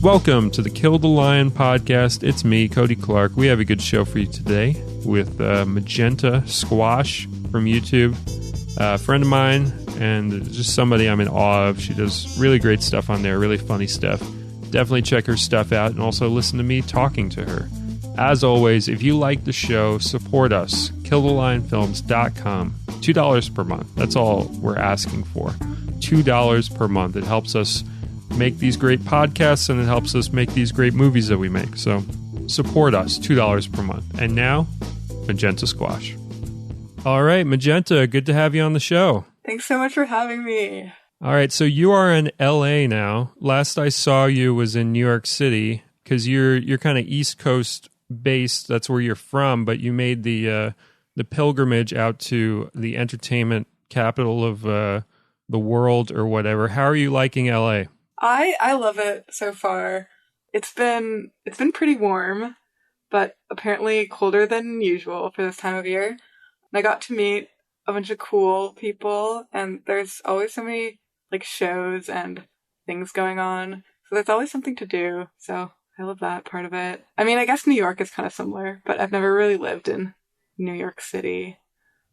Welcome to the Kill the Lion podcast. It's me, Cody Clarke. We have a good show for you today with Magenta Squash from YouTube. A friend of mine and just somebody I'm in awe of. She does really great stuff on there, really funny stuff. Definitely check her stuff out and also listen to me talking to her. As always, if you like the show, support us. KillTheLionFilms.com. $2 per month. That's all we're asking for. $2 per month. It helps us make these great podcasts and it helps us make these great movies that we make. So support us, $2 per month. And now, Magenta Squash. All right, Magenta, good to have you on the show. Thanks so much for having me. All right, so you are in LA now. Last I saw you was in New York City because you're kind of East Coast based. That's where you're from, but you made the pilgrimage out to the entertainment capital of the world or whatever. How are you liking LA? I love it so far. It's been pretty warm, but apparently colder than usual for this time of year. And I got to meet a bunch of cool people, and there's always so many like shows and things going on. So there's always something to do. So I love that part of it. I mean, I guess New York is kind of similar, but I've never really lived in New York City.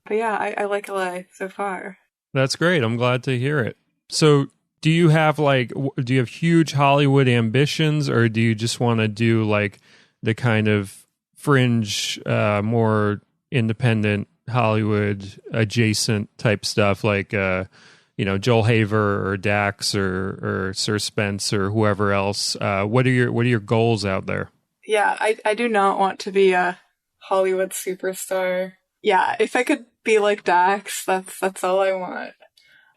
But yeah, I like LA so far. That's great. I'm glad to hear it. So do you have huge Hollywood ambitions, or do you just want to do like the kind of fringe, more independent Hollywood adjacent type stuff like, Joel Haver or Dax or Sir Spence or whoever else? What are your goals out there? Yeah, I do not want to be a Hollywood superstar. Yeah, if I could be like Dax, that's all I want.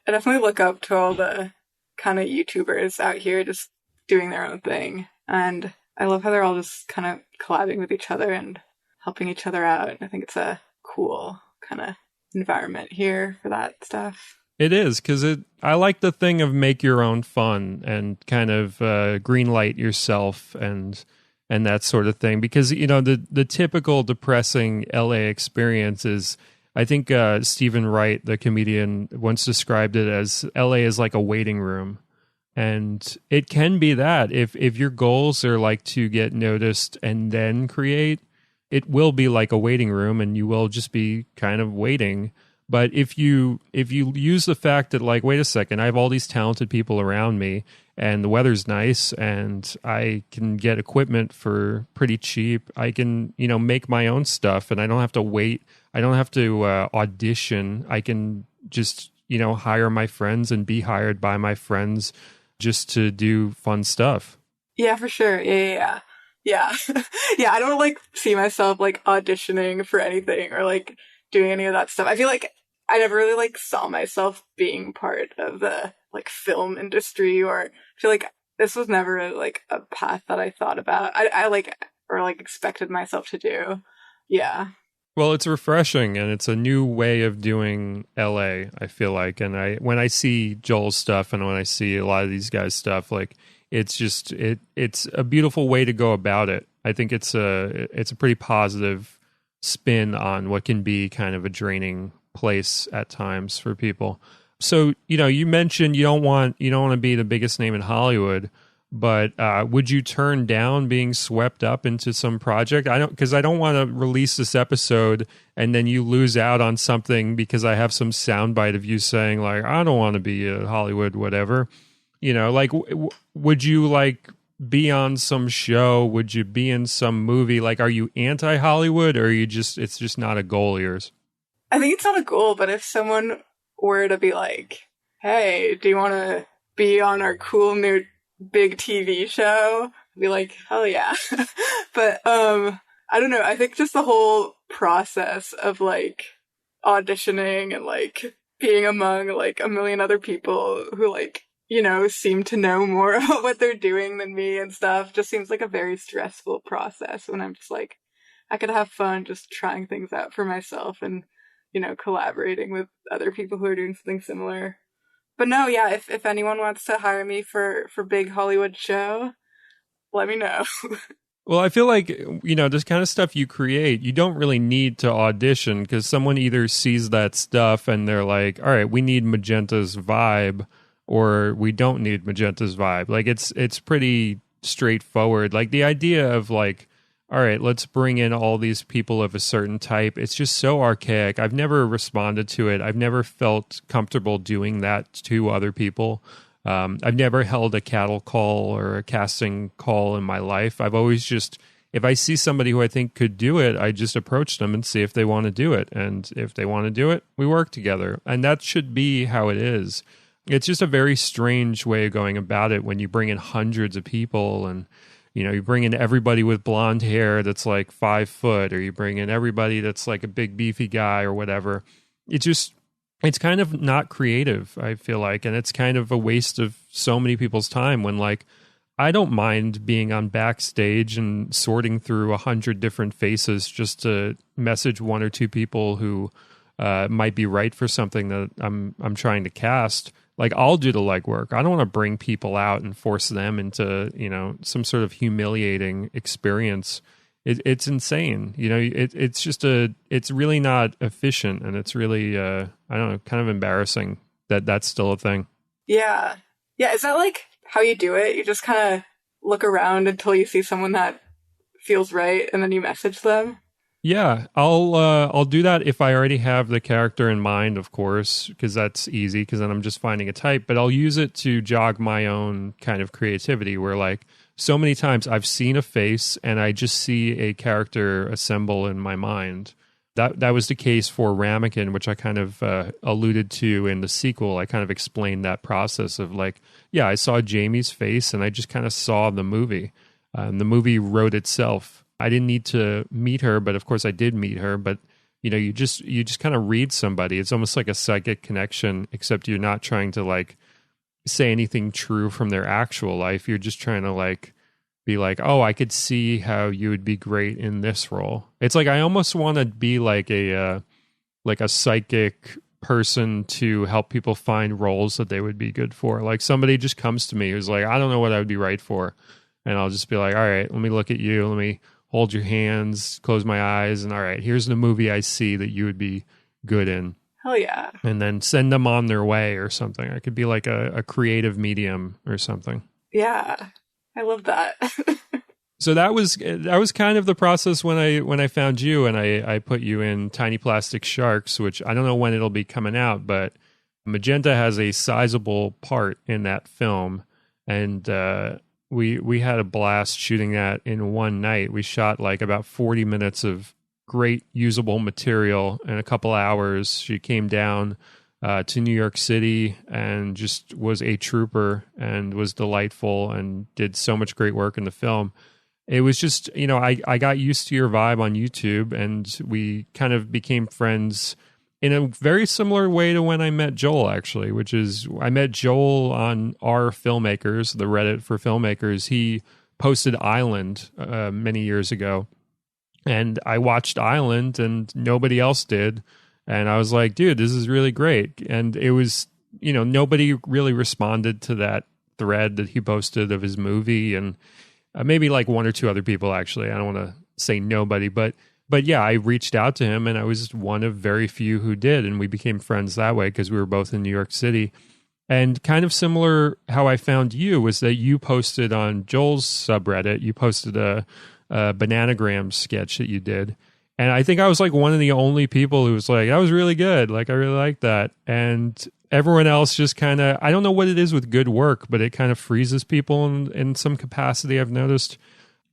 I definitely look up to all the kind of YouTubers out here just doing their own thing. And I love how they're all just kind of collabing with each other and helping each other out. I think it's a cool kind of environment here for that stuff. It is, because I like the thing of make your own fun and kind of green light yourself and that sort of thing. Because, the typical depressing LA experience is, I think Stephen Wright, the comedian, once described it as LA is like a waiting room. And it can be that. If your goals are like to get noticed and then create, it will be like a waiting room and you will just be kind of waiting. But if you use the fact that like, wait a second, I have all these talented people around me and the weather's nice and I can get equipment for pretty cheap. I can, make my own stuff and I don't have to wait. I don't have to audition. I can just, hire my friends and be hired by my friends just to do fun stuff. Yeah, for sure. Yeah. Yeah, I don't like see myself like auditioning for anything or like doing any of that stuff. I feel like I never really like saw myself being part of the like film industry, or I feel like this was never like a path that I thought about. I expected myself to do. Yeah. Well, it's refreshing and it's a new way of doing LA, I feel like. And when I see Joel's stuff and when I see a lot of these guys' stuff, like it's just it's a beautiful way to go about it. I think it's a pretty positive spin on what can be kind of a draining place at times for people. So, you mentioned you don't want to be the biggest name in Hollywood, but would you turn down being swept up into some project? I don't want to release this episode and then you lose out on something because I have some soundbite of you saying like, I don't want to be a Hollywood whatever. Would you like be on some show? Would you be in some movie? Like, are you anti-Hollywood, or are you it's just not a goal of yours? I think it's not a goal, but if someone were to be like, hey, do you want to be on our cool new big TV show? I'd be like, hell yeah. But I don't know. I think just the whole process of like auditioning and like being among like a million other people who like, seem to know more about what they're doing than me and stuff just seems like a very stressful process when I'm just like, I could have fun just trying things out for myself and, collaborating with other people who are doing something similar. But no, yeah, if anyone wants to hire me for big Hollywood show, let me know. Well, I feel like, this kind of stuff you create, you don't really need to audition because someone either sees that stuff and they're like, all right, we need Magenta's vibe, or we don't need Magenta's vibe. Like it's pretty straightforward. Like the idea of like, all right, let's bring in all these people of a certain type. It's just so archaic. I've never responded to it. I've never felt comfortable doing that to other people. I've never held a cattle call or a casting call in my life. I've always just, if I see somebody who I think could do it, I just approach them and see if they want to do it. And if they want to do it, we work together. And that should be how it is. It's just a very strange way of going about it when you bring in hundreds of people and, you know, you bring in everybody with blonde hair that's like 5 foot, or you bring in everybody that's like a big beefy guy or whatever. It's kind of not creative, I feel like. And it's kind of a waste of so many people's time when like, I don't mind being on backstage and sorting through 100 different faces just to message 1 or 2 people who might be right for something that I'm trying to cast. Like, I'll do the legwork. I don't want to bring people out and force them into, you know, some sort of humiliating experience. It's insane. You know, it's just it's really not efficient, and it's really, I don't know, kind of embarrassing that that's still a thing. Yeah. Yeah. Is that like how you do it? You just kind of look around until you see someone that feels right, and then you message them? Yeah, I'll do that if I already have the character in mind, of course, because that's easy, because then I'm just finding a type. But I'll use it to jog my own kind of creativity, where like so many times I've seen a face and I just see a character assemble in my mind. That was the case for Ramekin, which I kind of alluded to in the sequel. I kind of explained that process of like, yeah, I saw Jamie's face and I just kind of saw the movie. The movie wrote itself. I didn't need to meet her, but of course I did meet her. But you know, you just kind of read somebody. It's almost like a psychic connection, except you're not trying to like say anything true from their actual life. You're just trying to like be like, oh, I could see how you would be great in this role. It's like I almost want to be like a psychic person to help people find roles that they would be good for. Like somebody just comes to me who's like, I don't know what I would be right for, and I'll just be like, all right, let me look at you, let me hold your hands, close my eyes, and all right, here's the movie I see that you would be good in. Hell yeah. And then send them on their way or something. I could be like a creative medium or something. Yeah, I love that. So that was kind of the process when I found you, and I put you in Tiny Plastic Sharks, which I don't know when it'll be coming out, but Magenta has a sizable part in that film, and we had a blast shooting that in one night. We shot like about 40 minutes of great usable material in a couple hours. She came down to New York City and just was a trooper and was delightful and did so much great work in the film. It was just, you know, I got used to your vibe on YouTube, and we kind of became friends in a very similar way to when I met Joel, actually, which is I met Joel on Our Filmmakers, the Reddit for filmmakers. He posted Island many years ago, and I watched Island and nobody else did. And I was like, dude, this is really great. And it was, you know, nobody really responded to that thread that he posted of his movie, and maybe like 1 or 2 other people, actually. I don't want to say nobody, but yeah, I reached out to him, and I was one of very few who did, and we became friends that way because we were both in New York City. And kind of similar how I found you was that you posted on Joel's subreddit, you posted a Bananagram sketch that you did. And I think I was like one of the only people who was like, that was really good. Like, I really liked that. And everyone else just kind of, I don't know what it is with good work, but it kind of freezes people in some capacity, I've noticed.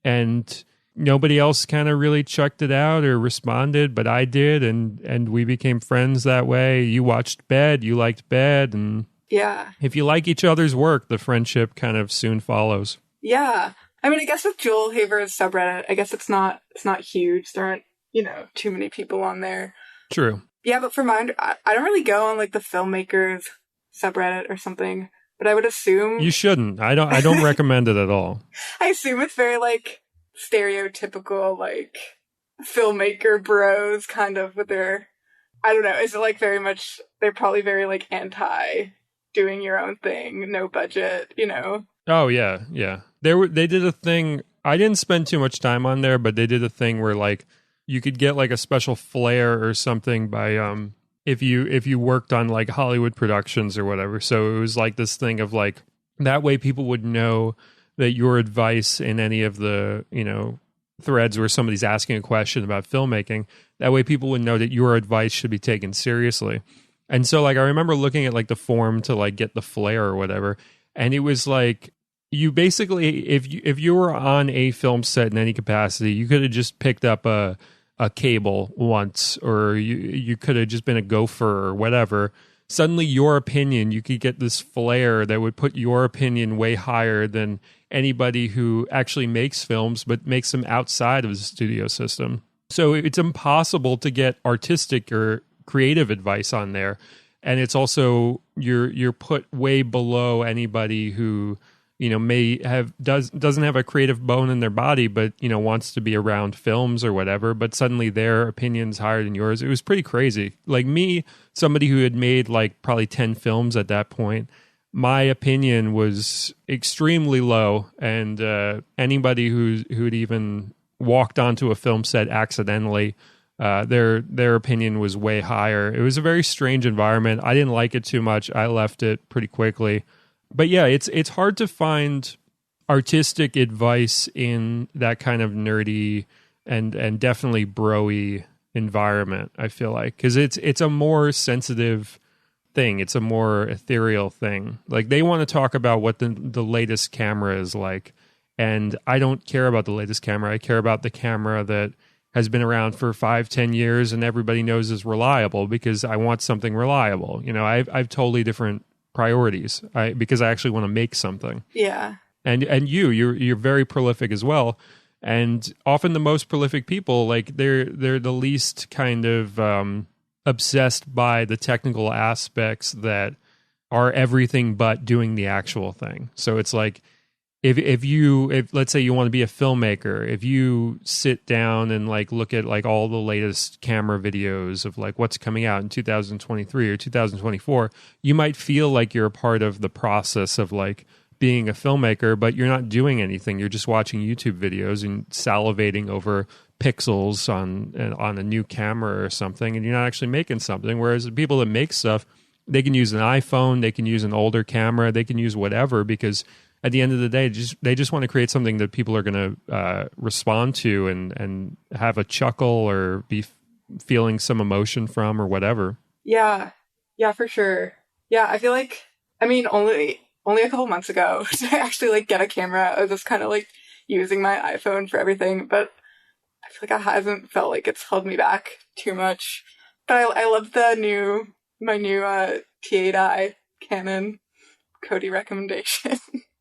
And nobody else kind of really chucked it out or responded, but I did. And we became friends that way. You watched Bed, you liked Bed. And yeah, if you like each other's work, the friendship kind of soon follows. Yeah. I mean, I guess with Joel Haver's subreddit, I guess it's not huge. There aren't, you know, too many people on there. True. Yeah, but for mine, I don't really go on like the filmmakers subreddit or something, but I would assume you shouldn't. I don't recommend it at all. I assume it's very like stereotypical, like filmmaker bros kind of with their, I don't know, is it like very much, they're probably very like anti doing your own thing, no budget, you know? Oh yeah. They did a thing. I didn't spend too much time on there, but they did a thing where like you could get like a special flair or something by if you worked on like Hollywood productions or whatever. So it was like this thing of like that way people would know that your advice in any of the, threads where somebody's asking a question about filmmaking. That way people would know that your advice should be taken seriously. And so like I remember looking at like the form to like get the flare or whatever, and it was like you basically if you were on a film set in any capacity, you could have just picked up a cable once, or you could have just been a gopher or whatever. Suddenly your opinion, you could get this flare that would put your opinion way higher than anybody who actually makes films but makes them outside of the studio system. So it's impossible to get artistic or creative advice on there, and it's also you're put way below anybody who may have doesn't have a creative bone in their body, but wants to be around films or whatever, but suddenly their opinion's higher than yours. It was pretty crazy. Like me, somebody who had made like probably 10 films at that point, my opinion was extremely low, and anybody who'd even walked onto a film set accidentally, their opinion was way higher. It was a very strange environment. I didn't like it too much. I left it pretty quickly. But yeah, it's hard to find artistic advice in that kind of nerdy and definitely bro-y environment, I feel like, because it's a more sensitive thing. It's a more ethereal thing. Like they want to talk about what the latest camera is like, and I don't care about the latest camera. I care about the camera that has been around for 5-10 years and everybody knows is reliable, because I want something reliable. I've totally different priorities because I actually want to make something. Yeah. And you're very prolific as well. And often the most prolific people, like they're the least kind of obsessed by the technical aspects that are everything but doing the actual thing. So it's like if let's say you want to be a filmmaker, if you sit down and like look at like all the latest camera videos of like what's coming out in 2023 or 2024, you might feel like you're a part of the process of like being a filmmaker, but you're not doing anything. You're just watching YouTube videos and salivating over pixels on a new camera or something, and you're not actually making something. Whereas the people that make stuff, they can use an iPhone, they can use an older camera, they can use whatever, because at the end of the day, they just want to create something that people are going to respond to and have a chuckle or be feeling some emotion from or whatever. Yeah, for sure. Yeah, I feel like, I mean, only a couple months ago to actually like get a camera, I was just kind of like using my iPhone for everything, but I feel like I haven't felt like it's held me back too much. But I love my new T8i Canon Cody recommendation.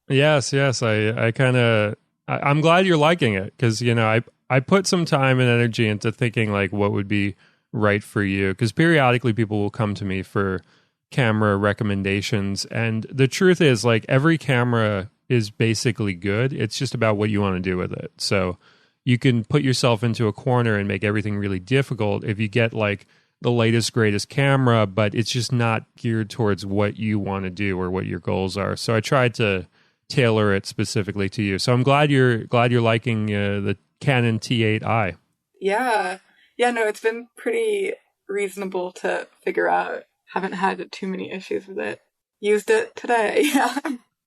Yes. I'm glad you're liking it, because I put some time and energy into thinking like what would be right for you, because periodically people will come to me for camera recommendations, and the truth is like every camera is basically good. It's just about what you want to do with it. So you can put yourself into a corner and make everything really difficult if you get like the latest greatest camera, but it's just not geared towards what you want to do or what your goals are. So I tried to tailor it specifically to you. So I'm glad you're liking the Canon T8i. Yeah, no, it's been pretty reasonable to figure out. Haven't had too many issues with it. Used it today. Yeah.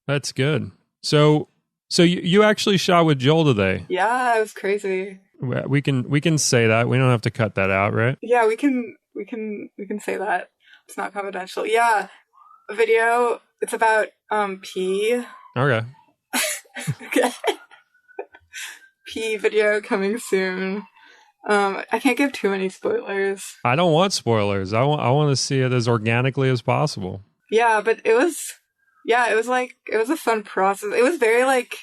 That's good. So you actually shot with Joel today. Yeah, it was crazy. We can say that. We don't have to cut that out, right? Yeah, we can say that. It's not confidential. Yeah. A video. It's about P. Okay. Okay. P video coming soon. I can't give too many spoilers. I don't want spoilers. I want to see it as organically as possible. Yeah, but it was a fun process. It was very like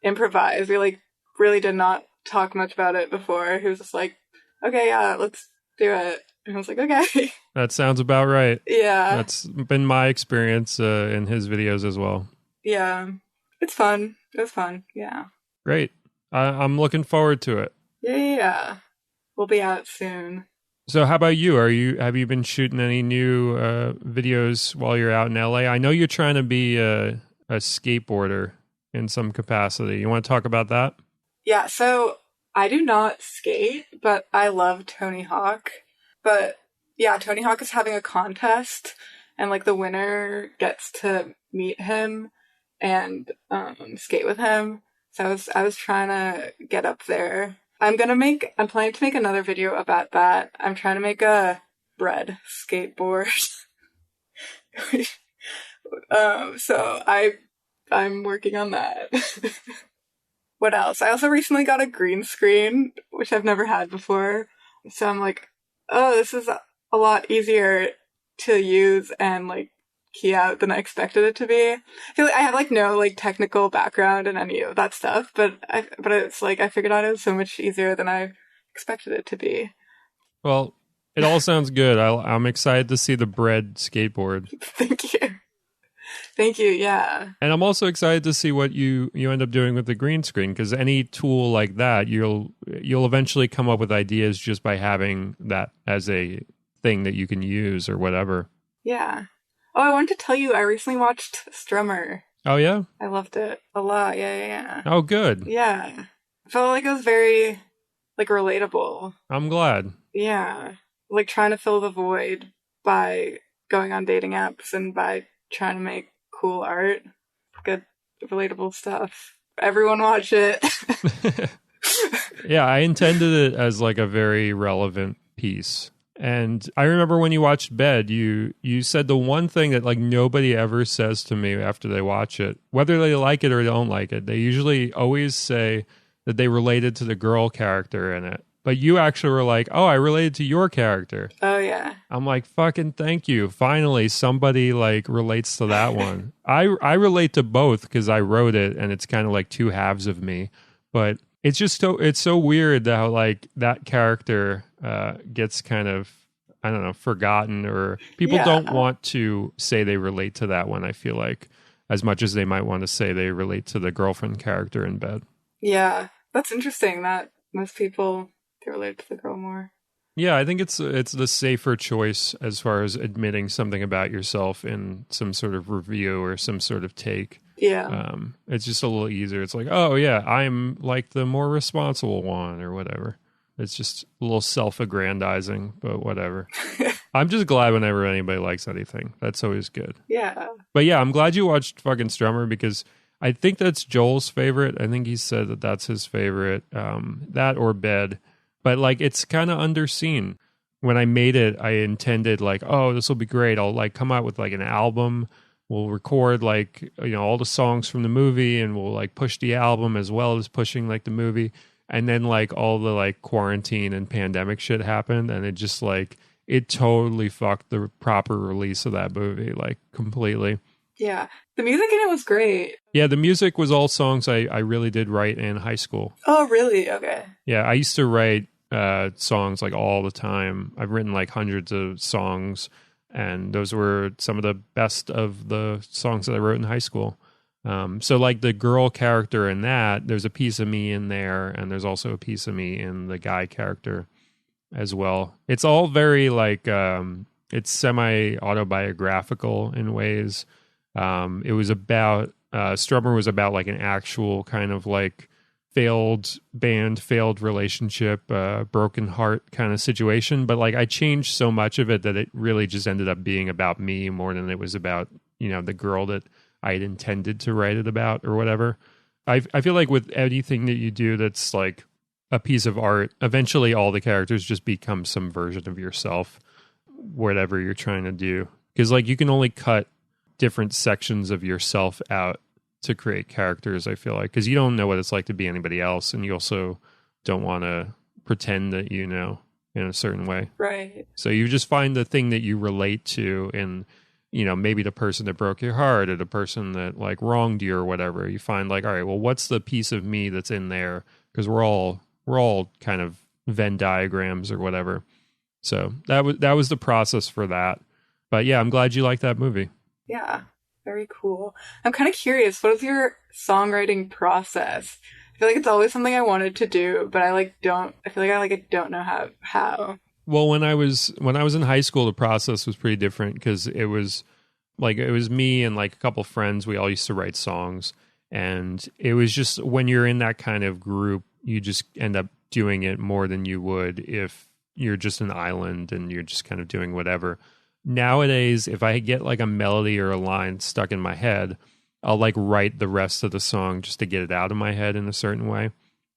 improvised. We like really did not talk much about it before. He was just like, okay, yeah, let's do it. And I was like, okay. That sounds about right. Yeah. That's been my experience in his videos as well. Yeah. It's fun. It was fun. Yeah. Great. I'm looking forward to it. Yeah. We'll be out soon. So how about you? Have you been shooting any new videos while you're out in LA? I know you're trying to be a skateboarder in some capacity. You want to talk about that? Yeah, so I do not skate, but I love Tony Hawk. But yeah, Tony Hawk is having a contest, and like the winner gets to meet him and skate with him. So I was trying to get up there. I'm planning to make another video about that. I'm trying to make a bread skateboard. So I'm working on that. What else? I also recently got a green screen, which I've never had before. So I'm like, oh, this is a lot easier to use and like key out than I expected it to be. I feel like I have like no like technical background in any of that stuff, but it's like I figured out it was so much easier than I expected it to be. Well, it all sounds good. I'm excited to see the bread skateboard. Thank you. Thank you, yeah. And I'm also excited to see what you end up doing with the green screen, because any tool like that, you'll eventually come up with ideas just by having that as a thing that you can use or whatever. Yeah. Oh, I wanted to tell you, I recently watched Strummer. Oh, yeah? I loved it a lot. Yeah. Oh, good. Yeah. I felt like it was very, like, relatable. I'm glad. Yeah. Like, trying to fill the void by going on dating apps and by trying to make cool art. Good, relatable stuff. Everyone watch it. Yeah, I intended it as, like, a very relevant piece. And I remember when you watched Bed, you said the one thing that like nobody ever says to me after they watch it, whether they like it or don't like it. They usually always say that they related to the girl character in it. But you actually were like, oh, I related to your character. Oh, yeah. I'm like, fucking thank you. Finally, somebody like relates to that one. I relate to both because I wrote it and it's kind of like two halves of me. But it's just it's so weird how like that character gets kind of, I don't know, forgotten, or people don't want to say they relate to that one. I feel like as much as they might want to say they relate to the girlfriend character in Bed. Yeah, that's interesting that most people they relate to the girl more. Yeah, I think it's the safer choice as far as admitting something about yourself in some sort of review or some sort of take. Yeah. It's just a little easier. It's like, oh yeah, I'm like the more responsible one or whatever. It's just a little self-aggrandizing, but whatever. I'm just glad whenever anybody likes anything. That's always good. Yeah. But yeah, I'm glad you watched fucking Strummer because I think that's Joel's favorite. I think he said that that's his favorite, that or Bed. But like, it's kind of underseen. When I made it, I intended like, oh, this will be great. I'll like come out with like an album. We'll record like, you know, all the songs from the movie and we'll like push the album as well as pushing like the movie. And then like all the like quarantine and pandemic shit happened. And it just like, it totally fucked the proper release of that movie, like completely. Yeah. The music in it was great. Yeah, the music was all songs I really did write in high school. Oh, really? Okay. Yeah, I used to write songs like all the time. I've written like hundreds of songs, and those were some of the best of the songs that I wrote in high school. So like the girl character in that, there's a piece of me in there, and there's also a piece of me in the guy character as well. It's all very like, it's semi-autobiographical in ways. It was about, Strummer was about like an actual kind of like failed band, failed relationship, broken heart kind of situation. But like I changed so much of it that it really just ended up being about me more than it was about, you know, the girl that I had intended to write it about or whatever. I feel like with anything that you do that's like a piece of art, eventually all the characters just become some version of yourself, whatever you're trying to do. Because like you can only cut different sections of yourself out to create characters, I feel like, because you don't know what it's like to be anybody else, and you also don't want to pretend that you know in a certain way. Right. So you just find the thing that you relate to, and you know, maybe the person that broke your heart or the person that like wronged you or whatever. You find like, all right, well, what's the piece of me that's in there? Because we're all kind of Venn diagrams or whatever. So that was the process for that. But yeah, I'm glad you liked that movie. Yeah, very cool. I'm kind of curious, what is your songwriting process? I feel like it's always something I wanted to do, but I don't know how. Well, when I was in high school, the process was pretty different because it was me and like a couple friends. We all used to write songs, and it was just when you're in that kind of group, you just end up doing it more than you would if you're just an island and you're just kind of doing whatever. Nowadays, if I get like a melody or a line stuck in my head, I'll like write the rest of the song just to get it out of my head in a certain way.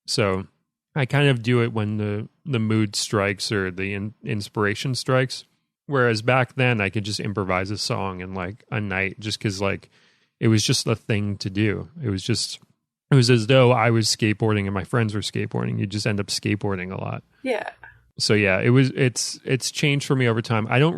So I kind of do it when the mood strikes or the inspiration strikes. Whereas back then I could just improvise a song in like a night just because like it was just a thing to do. It was as though I was skateboarding and my friends were skateboarding. You just end up skateboarding a lot. Yeah. So yeah, it's changed for me over time. I don't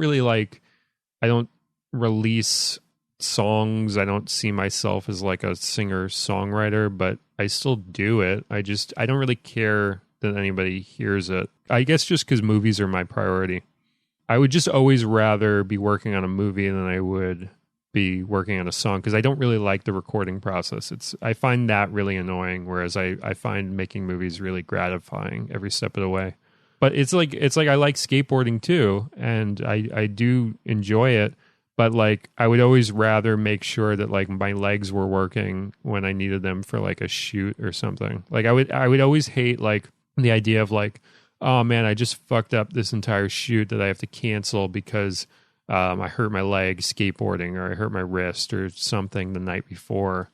release songs. I don't see myself as like a singer songwriter, but I still do it. I don't really care that anybody hears it. I guess just because movies are my priority. I would just always rather be working on a movie than I would be working on a song because I don't really like the recording process. I find that really annoying, whereas I find making movies really gratifying every step of the way. But it's like I like skateboarding too, and I do enjoy it. But like I would always rather make sure that like my legs were working when I needed them for like a shoot or something. Like I would always hate like the idea of like, oh man, I just fucked up this entire shoot that I have to cancel because I hurt my leg skateboarding or I hurt my wrist or something the night before.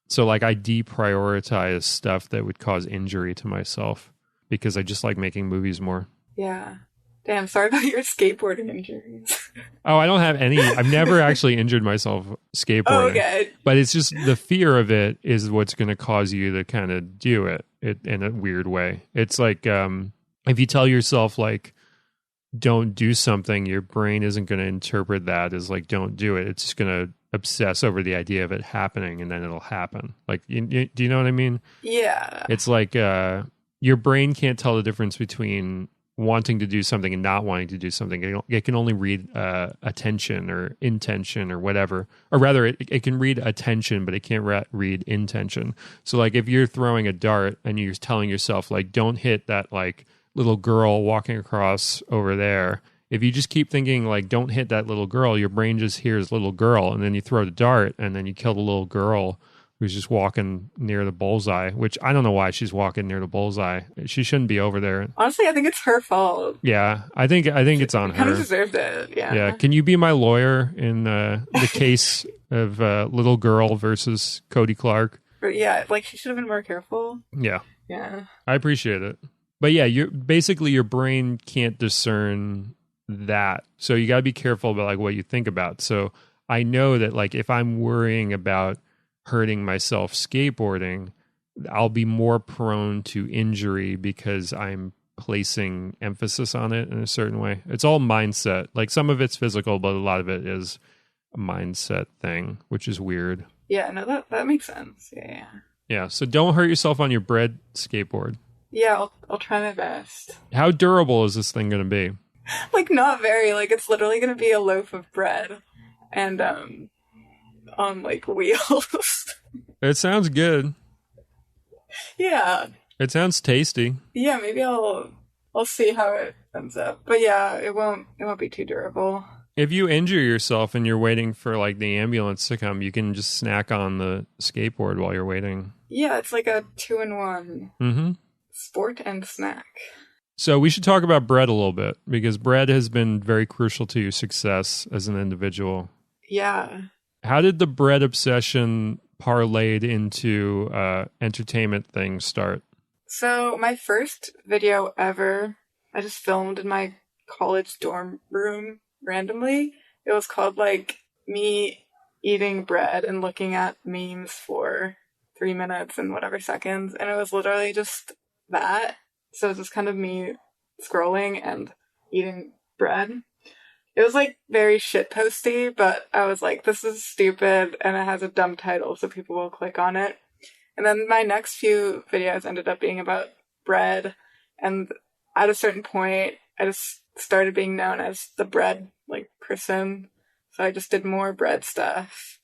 So like I deprioritize stuff that would cause injury to myself because I just like making movies more. Yeah. Damn, sorry about your skateboarding injuries. Oh, I don't have any. I've never actually injured myself skateboarding. Oh, okay. But it's just the fear of it is what's going to cause you to kind of do it in a weird way. It's like if you tell yourself like, don't do something, your brain isn't going to interpret that as like, don't do it. It's just going to obsess over the idea of it happening and then it'll happen. Like, do you know what I mean? Yeah. It's like your brain can't tell the difference between wanting to do something and not wanting to do something. It can only read attention or intention or whatever. Or rather, it can read attention, but it can't read intention. So like if you're throwing a dart and you're telling yourself like, don't hit that like little girl walking across over there. If you just keep thinking like, don't hit that little girl, your brain just hears little girl. And then you throw the dart and then you kill the little girl who's just walking near the bullseye, which I don't know why she's walking near the bullseye. She shouldn't be over there. Honestly, I think it's her fault. Yeah, I think it's on her. Kind of deserved it. Yeah. Yeah. Can you be my lawyer in the case of little girl versus Cody Clarke? But yeah, like she should have been more careful. Yeah. Yeah. I appreciate it. But yeah, your brain can't discern that. So you got to be careful about like what you think about. So I know that like if I'm worrying about hurting myself skateboarding, I'll be more prone to injury because I'm placing emphasis on it in a certain way. It's all mindset. Like some of it's physical, but a lot of it is a mindset thing, which is weird. Yeah, no, that makes sense. Yeah. Yeah, so don't hurt yourself on your bread skateboard. Yeah, I'll try my best. How durable is this thing going to be? Like not very. Like it's literally going to be a loaf of bread and on like wheels. It sounds good. Yeah. It sounds tasty. Yeah, maybe I'll see how it ends up. But yeah, it won't be too durable. If you injure yourself and you're waiting for like the ambulance to come, you can just snack on the skateboard while you're waiting. Yeah, it's like a 2-in-1. Mm-hmm. Sport and snack. So we should talk about bread a little bit because bread has been very crucial to your success as an individual. Yeah. How did the bread obsession parlayed into entertainment things start? So my first video ever, I just filmed in my college dorm room randomly. It was called like me eating bread and looking at memes for 3 minutes and whatever seconds. And it was literally just that. So it was just kind of me scrolling and eating bread. It was like very shitposty, but I was like, this is stupid and it has a dumb title, so people will click on it. And then my next few videos ended up being about bread, and at a certain point, I just started being known as the bread like person. So I just did more bread stuff.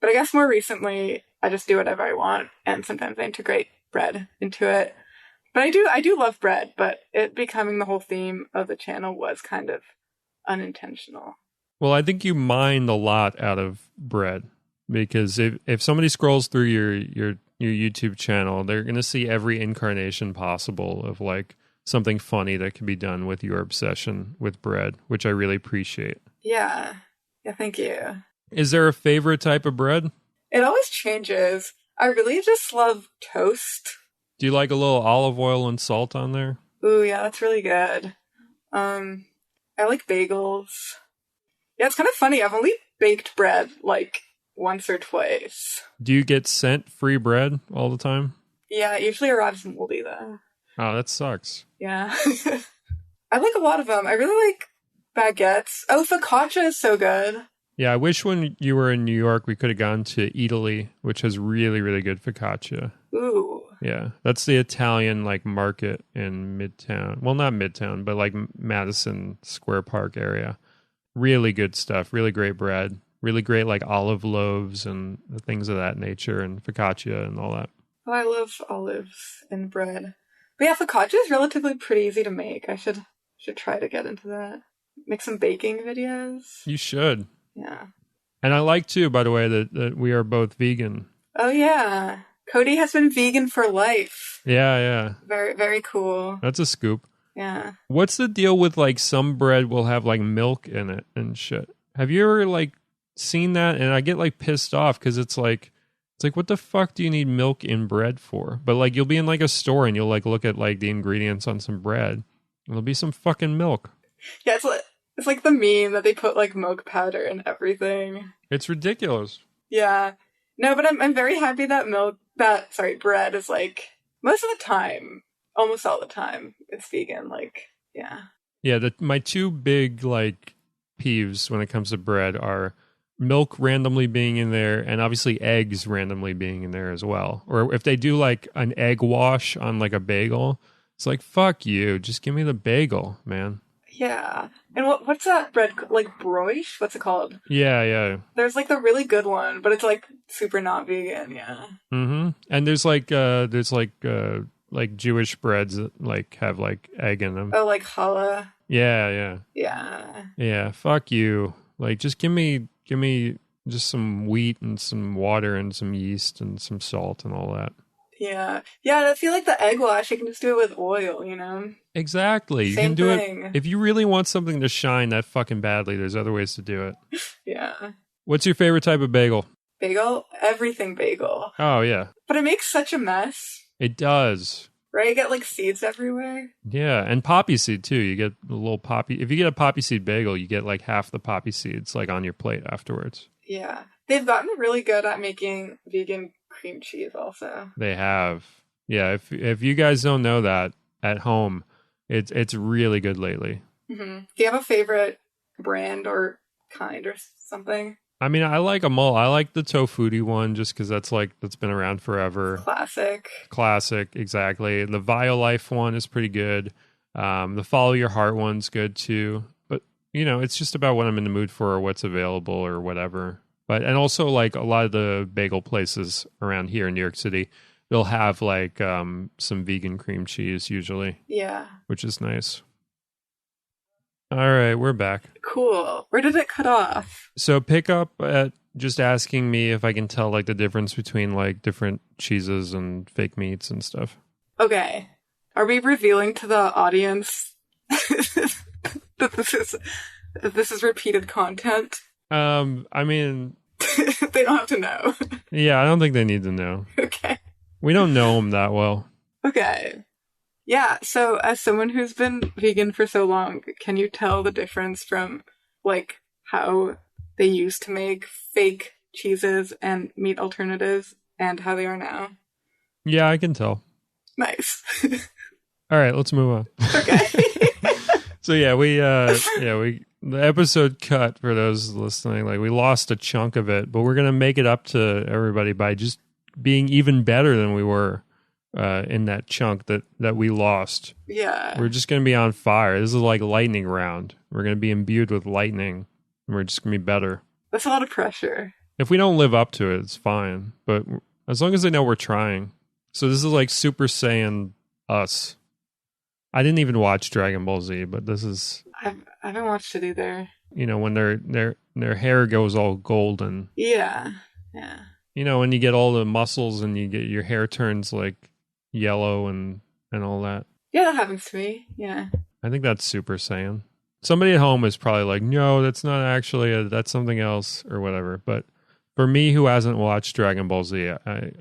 But I guess more recently, I just do whatever I want, and sometimes I integrate bread into it. But I do love bread, but it becoming the whole theme of the channel was kind of unintentional. Well, I think you mined a lot out of bread because if somebody scrolls through your YouTube channel, they're going to see every incarnation possible of like something funny that can be done with your obsession with bread, which I really appreciate. Yeah. Yeah, thank you. Is there a favorite type of bread? It always changes. I really just love toast. Do you like a little olive oil and salt on there? Ooh, yeah, that's really good. I like bagels. Yeah, it's kind of funny. I've only baked bread like once or twice. Do you get sent free bread all the time? Yeah, it usually arrives moldy though. Oh, that sucks. Yeah. I like a lot of them. I really like baguettes. Oh, focaccia is so good. Yeah, I wish when you were in New York we could have gone to Italy, which has really, really good focaccia. Ooh. Yeah, that's the Italian like market in Midtown. Well, not Midtown, but like Madison Square Park area. Really good stuff. Really great bread. Really great like olive loaves and things of that nature, and focaccia and all that. Oh, I love olives and bread. But yeah, focaccia is relatively pretty easy to make. I should try to get into that. Make some baking videos. You should. Yeah. And I like too, by the way, that we are both vegan. Oh yeah. Cody has been vegan for life. Yeah. Very, very cool. That's a scoop. Yeah. What's the deal with like some bread will have like milk in it and shit? Have you ever like seen that? And I get like pissed off because it's like what the fuck do you need milk in bread for? But like you'll be in like a store and you'll like look at like the ingredients on some bread and there'll be some fucking milk. Yeah, it's like the meme that they put like milk powder in everything. It's ridiculous. Yeah. No, but I'm very happy that bread is like most of the time, almost all the time, it's vegan. Like, yeah. Yeah, my two big like peeves when it comes to bread are milk randomly being in there and obviously eggs randomly being in there as well. Or if they do like an egg wash on like a bagel, it's like, fuck you, just give me the bagel, man. Yeah. And what's that bread, like broiche? What's it called? Yeah. There's like the really good one, but it's like super not vegan, yeah. Mm-hmm. And there's like Jewish breads that like have like egg in them. Oh, like challah. Yeah. Yeah, fuck you. Like just give me just some wheat and some water and some yeast and some salt and all that. Yeah. Yeah, I feel like the egg wash, you can just do it with oil, you know? Exactly. You Same can do thing. it. If you really want something to shine that fucking badly, there's other ways to do it. Yeah. What's your favorite type of bagel? Bagel? Everything bagel. Oh, yeah. But it makes such a mess. It does. Right? You get like seeds everywhere. Yeah, and poppy seed too. You get a little poppy. If you get a poppy seed bagel, you get like half the poppy seeds like on your plate afterwards. Yeah. They've gotten really good at making vegan cream cheese also. They have. Yeah, if you guys don't know that at home, it's really good lately. Mm-hmm. Do you have a favorite brand or kind or something? I mean, I like them all. I like the Tofutti one just because that's been around forever. Classic, exactly. The Violife one is pretty good. The Follow Your Heart one's good too. But, it's just about what I'm in the mood for or what's available or whatever. And also like a lot of the bagel places around here in New York City, they'll have like some vegan cream cheese usually. Yeah. Which is nice. All right, we're back. Cool. Where did it cut off? So pick up at just asking me if I can tell like the difference between like different cheeses and fake meats and stuff. Okay. Are we revealing to the audience that this is repeated content? I mean, they don't have to know. Yeah, I don't think they need to know. Okay. We don't know them that well. Okay. Yeah, so as someone who's been vegan for so long, can you tell the difference from, like, how they used to make fake cheeses and meat alternatives and how they are now? Yeah, I can tell. Nice. All right, let's move on. Okay. So the episode cut for those listening. Like we lost a chunk of it, but we're gonna make it up to everybody by just being even better than we were in that chunk that we lost. Yeah. We're just gonna be on fire. This is like lightning round. We're gonna be imbued with lightning, and we're just gonna be better. That's a lot of pressure. If we don't live up to it, it's fine. But as long as they know we're trying. So this is like Super Saiyan us. I didn't even watch Dragon Ball Z, but this is... I haven't watched it either. When their hair goes all golden. Yeah. When you get all the muscles and you get your hair turns like yellow and all that. Yeah, that happens to me. Yeah. I think that's Super Saiyan. Somebody at home is probably like, no, that's not actually that's something else or whatever. But For me, who hasn't watched Dragon Ball Z,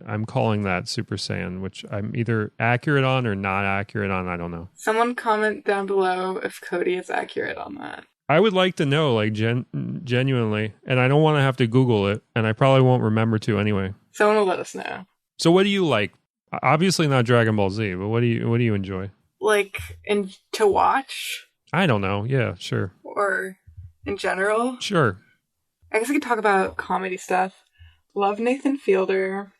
I'm calling that Super Saiyan, which I'm either accurate on or not accurate on. I don't know. Someone comment down below if Cody is accurate on that. I would like to know, like, genuinely, and I don't want to have to Google it, and I probably won't remember to anyway. Someone will let us know. So what do you like? Obviously not Dragon Ball Z, but what do you enjoy? Like, to watch? I don't know. Yeah, sure. Or in general? Sure. I guess I could talk about comedy stuff. Love Nathan Fielder.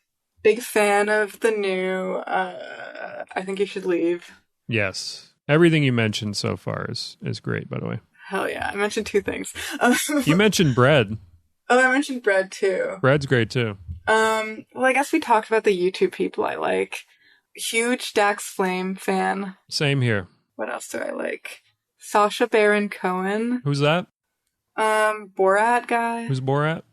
Big fan of the new I Think You Should Leave. Yes. Everything you mentioned so far is great, by the way. Hell yeah. I mentioned 2 things. You mentioned bread. Oh, I mentioned bread too. Bread's great too. Well, I guess we talked about the YouTube people I like. Huge Dax Flame fan. Same here. What else do I like? Sacha Baron Cohen. Who's that? Borat guy. Who's Borat?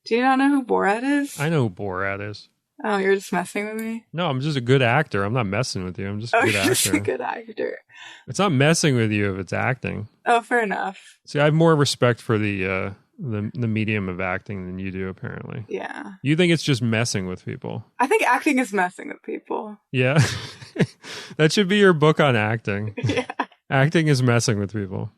Do you not know who Borat is? I know who Borat is. Oh, you're just messing with me? No, I'm just a good actor. I'm not messing with you. I'm just a good you're actor. just a good actor. It's not messing with you if it's acting. Oh, fair enough. See, I have more respect for the medium of acting than you do, apparently. Yeah. You think it's just messing with people. I think acting is messing with people. Yeah. That should be your book on acting. Yeah. Acting is messing with people.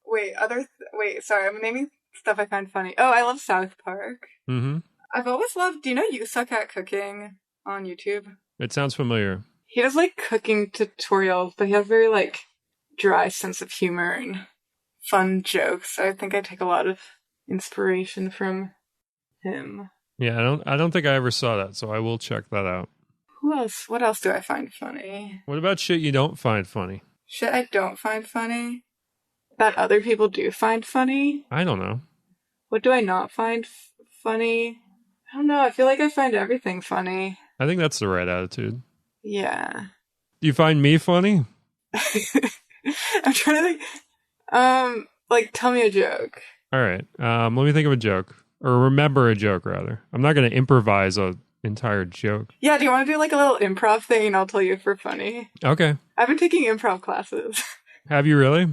Wait, sorry, I'm naming stuff I find funny. Oh, I love South Park. Mm-hmm. I've always loved, do you know You Suck at Cooking on YouTube? It sounds familiar. He does like cooking tutorials, but he has very like dry sense of humor and fun jokes. I think I take a lot of inspiration from him. Yeah, I don't think I ever saw that, so I will check that out. Who else? What else do I find funny? What about shit you don't find funny? Shit I don't find funny? That other people do find funny? I don't know. What do I not find funny? I don't know. I feel like I find everything funny. I think that's the right attitude. Yeah. Do you find me funny? I'm trying to think. Like, tell me a joke. All right. Let me think of a joke. Or remember a joke, rather. I'm not going to improvise an entire joke. Yeah, do you want to do like a little improv thing and I'll tell you if we're funny? Okay. I've been taking improv classes. Have you really?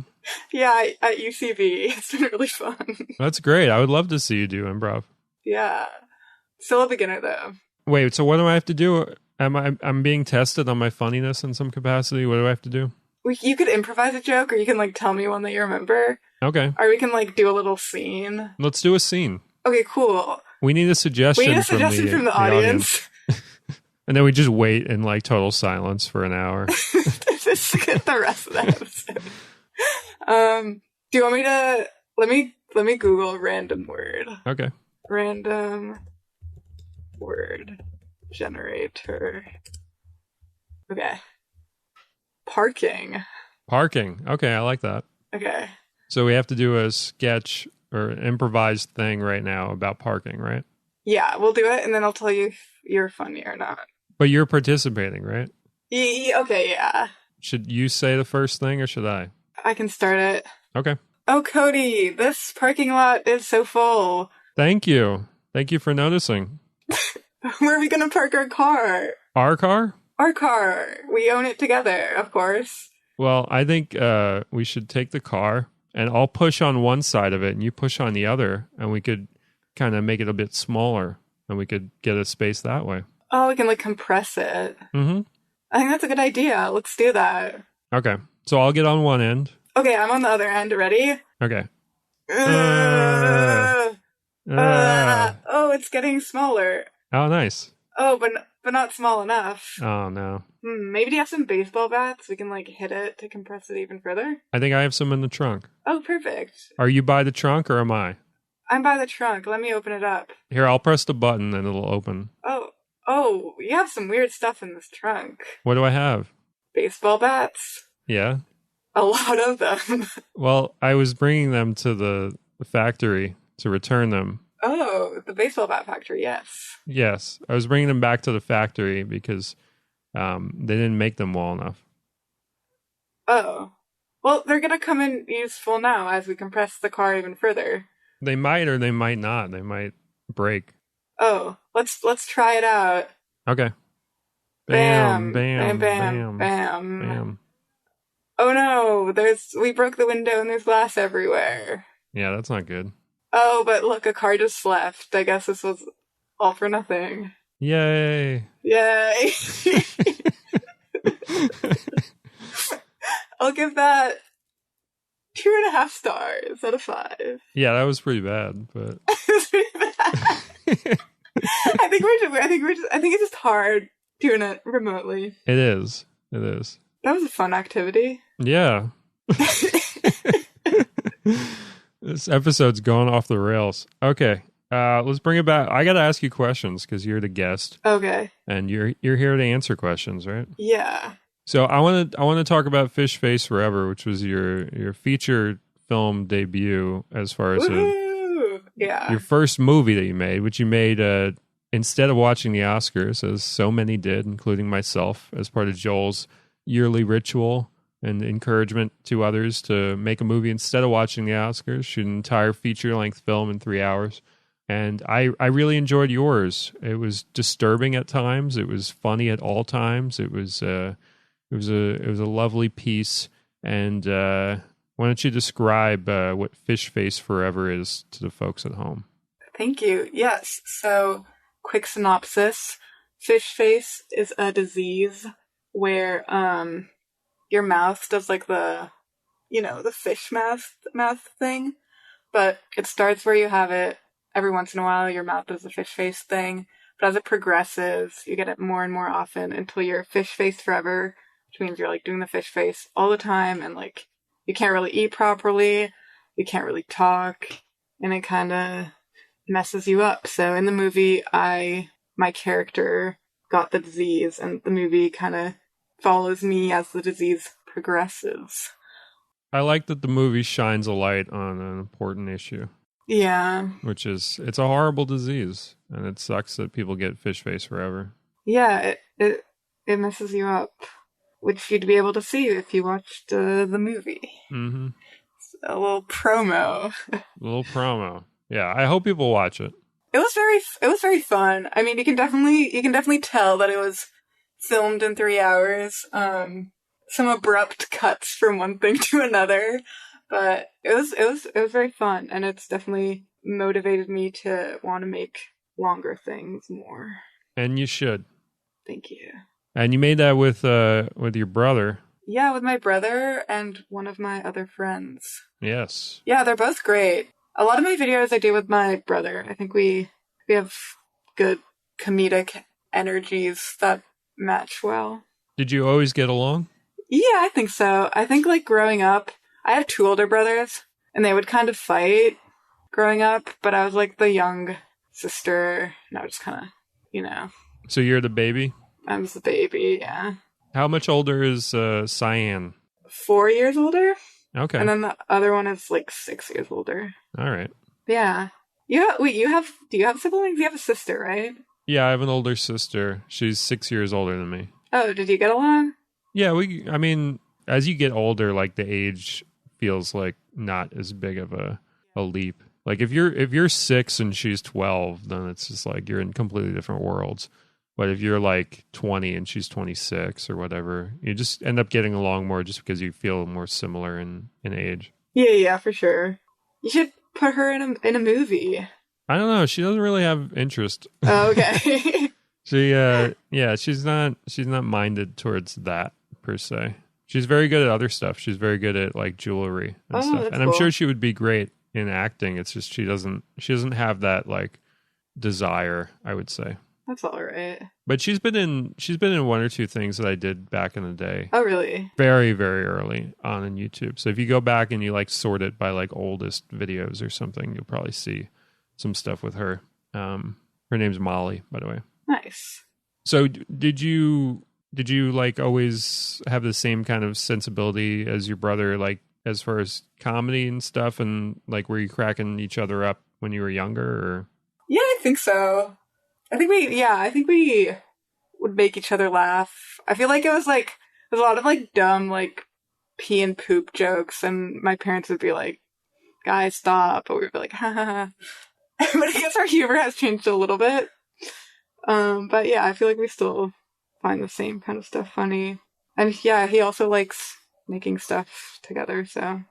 Yeah, at UCB. It's been really fun. That's great. I would love to see you do improv. Yeah. Still a beginner, though. Wait, so what do I have to do? I'm being tested on my funniness in some capacity. What do I have to do? You could improvise a joke, or you can like tell me one that you remember. Okay. Or we can like do a little scene. Let's do a scene. Okay, cool. We need a suggestion, from the audience. And then we just wait in like total silence for an hour. Just get the rest of the episode. Do you want me to let me Google random word. Okay. Random word generator. Okay. Parking. Okay, I like that. Okay. So we have to do a sketch or an improvised thing right now about parking, right? Yeah, we'll do it, and then I'll tell you if you're funny or not. But you're participating, right? Okay, yeah. Should you say the first thing or should I? I can start it. Okay. Oh, Cody, this parking lot is so full. Thank you. Thank you for noticing. Where are we going to park our car? Our car? Our car. We own it together, of course. Well, I think we should take the car and I'll push on one side of it and you push on the other and we could kind of make it a bit smaller and we could get a space that way. Oh, we can like compress it. Mm-hmm. I think that's a good idea. Let's do that. Okay. So I'll get on one end. Okay, I'm on the other end. Ready? Okay. Oh, it's getting smaller. Oh, nice. Oh, but not small enough. Oh, no. Maybe do you have some baseball bats? We can like hit it to compress it even further. I think I have some in the trunk. Oh, perfect. Are you by the trunk or am I? I'm by the trunk. Let me open it up. Here, I'll press the button and it'll open. Oh, you have some weird stuff in this trunk. What do I have? Baseball bats? Yeah. A lot of them. Well, I was bringing them to the factory to return them. Oh, the baseball bat factory, yes. Yes. I was bringing them back to the factory because they didn't make them well enough. Oh. Well, they're going to come in useful now as we compress the car even further. They might or they might not. They might break. Oh, let's try it out. Okay. Bam, Bam, bam, bam, bam, bam, bam. Oh no, we broke the window and there's glass everywhere. Yeah, that's not good. Oh, but look, a car just left. I guess this was all for nothing. Yay. Yay. I'll give that 2.5 stars out of 5. Yeah, that was pretty bad, but It's pretty bad. I think it's just hard doing it remotely. it is. It is. That was a fun activity. Yeah. This episode's going off the rails. Okay. Let's bring it back. I got to ask you questions because you're the guest. Okay. And you're here to answer questions, right? Yeah. So I want to talk about Fish Face Forever, which was your feature film debut as far as your first movie that you made, which you made instead of watching the Oscars, as so many did, including myself, as part of Joel's yearly ritual and encouragement to others to make a movie instead of watching the Oscars, shoot an entire feature-length film in 3 hours. And I really enjoyed yours. It was disturbing at times. It was funny at all times. It was a lovely piece. And why don't you describe what Fish Face Forever is to the folks at home? Thank you. Yes. So, quick synopsis: fish face is a disease where your mouth does like the fish mouth thing, but it starts where you have it. Every once in a while, your mouth does the fish face thing, but as it progresses, you get it more and more often until you're fish face forever, which means you're like doing the fish face all the time, and like you can't really eat properly, you can't really talk, and it kind of messes you up. So in the movie, my character got the disease, and the movie kind of follows me as the disease progresses. I like that the movie shines a light on an important issue. Yeah. Which is, it's a horrible disease, and it sucks that people get fish face forever. Yeah, it messes you up, which you'd be able to see if you watched the movie. Mm-hmm. A little promo. Yeah, I hope people watch it. It was very fun. I mean, you can definitely tell that it was filmed in 3 hours. Some abrupt cuts from one thing to another. But it was very fun, and it's definitely motivated me to want to make longer things more. And you should. Thank you. And you made that with your brother. Yeah, with my brother and one of my other friends. Yes. Yeah, they're both great. A lot of my videos I do with my brother. I think we have good comedic energies that match well. Did you always get along? Yeah, I think so. I think like growing up, I have 2 older brothers, and they would kind of fight growing up, but I was like the young sister, and I was kind of, So you're the baby? I was the baby, yeah. How much older is Cyan? 4 years older. Okay. And then the other one is like 6 years older. All right. Yeah. Do you have siblings? You have a sister, right? Yeah, I have an older sister. She's 6 years older than me. Oh, did you get along? Yeah, I mean, as you get older, like the age feels like not as big of a leap. Like if you're 6 and she's 12, then it's just like you're in completely different worlds. But if you're like 20 and she's 26 or whatever, you just end up getting along more just because you feel more similar in age. Yeah, for sure. You should put her in a movie. I don't know. She doesn't really have interest. Oh, okay. She's not minded towards that per se. She's very good at other stuff. She's very good at like jewelry and stuff. And I'm sure she would be great in acting. It's just she doesn't have that like desire, I would say. That's all right. But she's been in 1 or 2 things that I did back in the day. Oh, really? Very, very early on in YouTube. So if you go back and you like sort it by like oldest videos or something, you'll probably see some stuff with her. Her name's Molly, by the way. Nice. So did you like always have the same kind of sensibility as your brother, like as far as comedy and stuff, and like were you cracking each other up when you were younger? Or? Yeah, I think so. I think we would make each other laugh. I feel like it was like there's a lot of like dumb like pee and poop jokes, and my parents would be like, "Guys, stop!" But we would be like, "Ha ha ha." But I guess our humor has changed a little bit. But yeah, I feel like we still find the same kind of stuff funny. And yeah, he also likes making stuff together, so.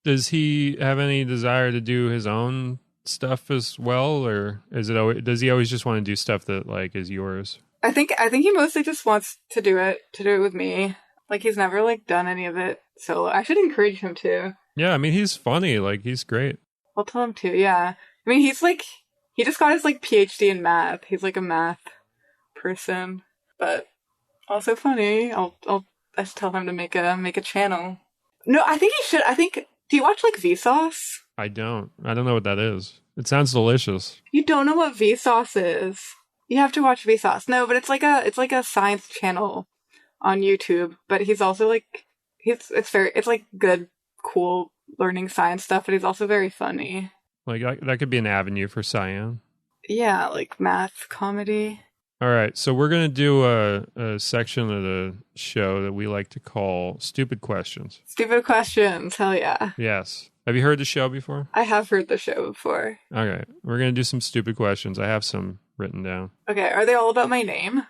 Does he have any desire to do his own stuff as well, or is it always, does he always just want to do stuff that like is yours? I think he mostly just wants to do it with me. Like he's never like done any of it solo. I should encourage him to. Yeah, I mean he's funny, like he's great. I'll tell him to. Yeah, I mean he's like he just got his like PhD in math. He's like a math person, but also funny. I'll just tell him to make a channel. No, I think he should. I think. Do you watch like Vsauce? I don't know what that is. It sounds delicious. You don't know what Vsauce is? You have to watch Vsauce. No, but it's like a science channel on YouTube. But he's also like it's like good, cool learning science stuff. But he's also very funny. Like that could be an avenue for Cyan. Yeah, like math comedy. All right, so we're going to do a section of the show that we like to call Stupid Questions. Stupid questions, hell yeah. Yes. Have you heard the show before? I have heard the show before. Okay, we're going to do some stupid questions. I have some written down. Okay, are they all about my name?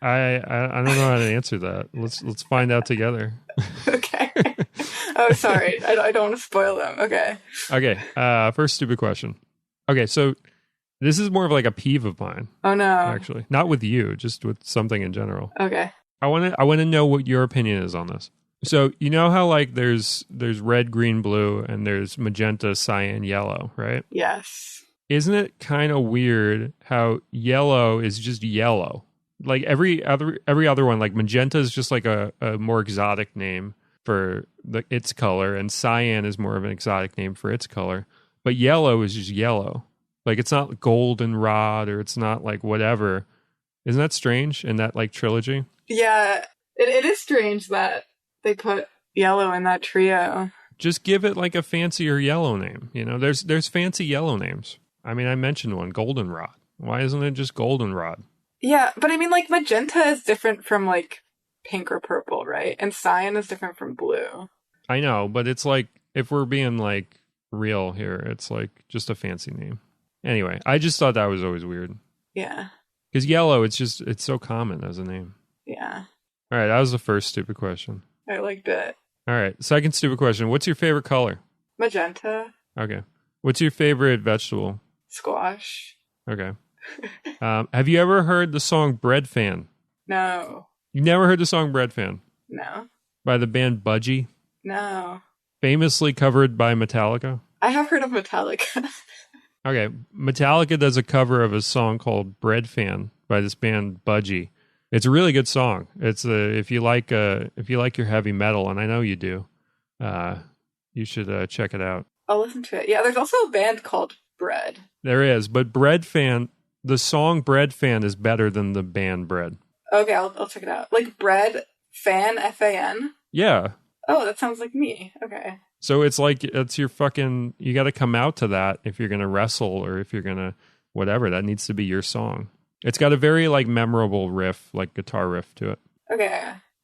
I don't know how to answer that. Let's find out together. Okay. Oh, sorry. I don't want to spoil them. Okay. Okay, first stupid question. Okay, so this is more of like a peeve of mine. Oh no. Actually, not with you, just with something in general. Okay. I want to know what your opinion is on this. So, you know how like there's red, green, blue and there's magenta, cyan, yellow, right? Yes. Isn't it kind of weird how yellow is just yellow? Like every other one, like magenta is just like a more exotic name for its color, and cyan is more of an exotic name for its color. But yellow is just yellow. Like, it's not goldenrod or it's not like whatever. Isn't that strange in that like trilogy? Yeah, it is strange that they put yellow in that trio. Just give it like a fancier yellow name. You know, there's fancy yellow names. I mean, I mentioned one, goldenrod. Why isn't it just goldenrod? Yeah, but I mean, like, magenta is different from like pink or purple, right? And cyan is different from blue. I know, but it's like, if we're being like real here, it's like just a fancy name. Anyway, I just thought that was always weird. Yeah. Because yellow, it's so common as a name. Yeah. All right, that was the first stupid question. I liked it. All right, second stupid question. What's your favorite color? Magenta. Okay. What's your favorite vegetable? Squash. Okay. Have you ever heard the song Bread Fan? No. You never heard the song Bread Fan? No. By the band Budgie? No. Famously covered by Metallica? I have heard of Metallica. Okay, Metallica does a cover of a song called Bread Fan by this band Budgie. It's a really good song. It's if you like your heavy metal, and I know you do, you should check it out. I'll listen to it. Yeah, there's also a band called Bread. There is, but Bread Fan, the song Bread Fan is better than the band Bread. Okay, I'll check it out. Like Bread Fan, Fan? Yeah. Oh, that sounds like me. Okay. So it's like, it's your fucking, you got to come out to that if you're going to wrestle or if you're going to whatever. That needs to be your song. It's got a very like memorable riff, like guitar riff to it. Okay.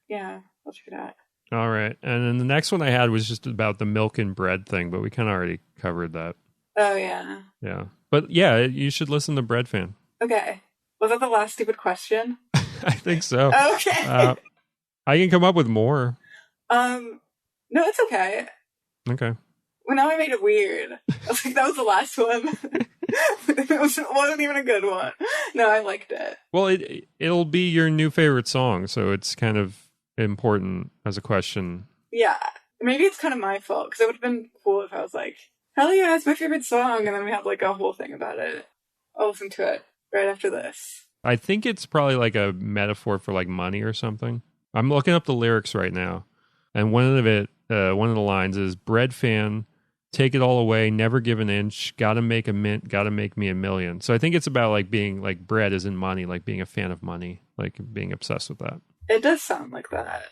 Yeah, I'll check it out. All right. And then the next one I had was just about the milk and bread thing, but we kind of already covered that. Oh, yeah. Yeah. But yeah, you should listen to Bread Fan. Okay. Was that the last stupid question? I think so. Okay. I can come up with more. No, it's okay. Okay. Well, now I made it weird. I was like, that was the last one. It wasn't even a good one. No, I liked it. Well, it'll be your new favorite song, so it's kind of important as a question. Yeah. Maybe it's kind of my fault, because it would have been cool if I was like, hell yeah, it's my favorite song, and then we have like a whole thing about it. I'll listen to it right after this. I think it's probably like a metaphor for like money or something. I'm looking up the lyrics right now, and one of the lines is Bread Fan, take it all away, never give an inch, gotta make a mint, gotta make me a million. So I think it's about like being like bread isn't money, like being a fan of money, like being obsessed with that. It does sound like that.